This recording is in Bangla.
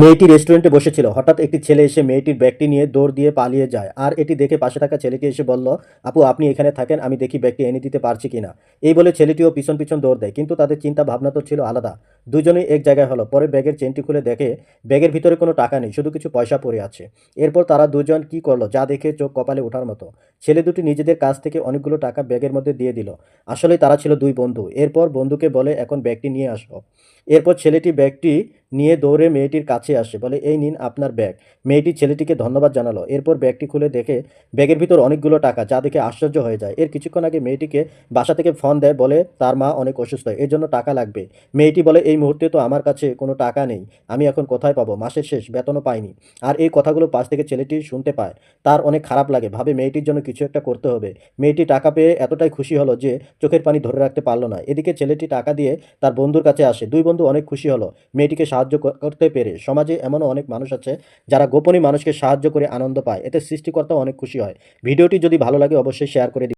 মেয়েটি রেস্টুরেন্টে বসেছিল। হঠাৎ একটি ছেলে এসে মেয়েটির ব্যাগটি নিয়ে দৌড় দিয়ে পালিয়ে যায়। আর এটি দেখে পাশে থাকা ছেলেটি এসে বলল, আপু আপনি এখানে থাকেন, আমি দেখি ব্যাগটি এনে দিতে পারছি কিনা। এই বলে ছেলেটিও পিছন পিছন দৌড় দেয়, কিন্তু তাদের চিন্তা ভাবনা তো ছিল আলাদা। দুজনেই এক জায়গায় হলো। পরে ব্যাগের চেনটি খুলে দেখে ব্যাগের ভিতরে কোনো টাকা নেই, শুধু কিছু পয়সা পড়ে আছে। এরপর তারা দুজন কি করলো যা দেখে চোখ কপালে ওঠার মতো। ছেলে দুটি নিজেদের কাছ থেকে অনেকগুলো টাকা ব্যাগের মধ্যে দিয়ে দিল। আসলে তারা ছিল দুই বন্ধু। এরপর বন্ধুকে বলে এখন ব্যাগটি নিয়ে আসো। এরপর ছেলেটি ব্যাগটি নিয়ে দৌড়ে মেয়েটির কাছে আসে, বলে এই নিন আপনার ব্যাগ। মেয়েটি ছেলেটিকে ধন্যবাদ জানালো। এরপর ব্যাগটি খুলে দেখে ব্যাগের ভিতর অনেকগুলো টাকা, যা দেখে আশ্চর্য হয়ে যায়। এর কিছুক্ষণ আগে মেয়েটিকে বাসা থেকে ফোন দেয়, বলে তার মা অনেক অসুস্থ, এর জন্য টাকা লাগবে। মেয়েটি বলে এই মুহূর্তে তো আমার কাছে কোনো টাকা নেই, আমি এখন কোথায় পাবো, মাসের শেষ, বেতনও পাইনি। আর এই কথাগুলো পাশ থেকে ছেলেটি শুনতে পায়। তার অনেক খারাপ লাগে, ভাবে মেয়েটির জন্য কিছু একটা করতে হবে। মেয়েটি টাকা পেয়ে এতটাই খুশি হলো যে চোখের পানি ধরে রাখতে পারলো না। এদিকে ছেলেটি টাকা দিয়ে তার বন্ধুর কাছে আসে। দুই বন্ধু অনেক খুশি হলো মেয়েটিকে সাহায্য করতে পেরে। সমাজে এমনও অনেক মানুষ আছে যারা গোপনে মানুষকে সাহায্য করে আনন্দ পায়, এতে সৃষ্টিকর্তাও অনেক খুশি হয়। ভিডিওটি যদি ভালো লাগে অবশ্যই শেয়ার করে দিন।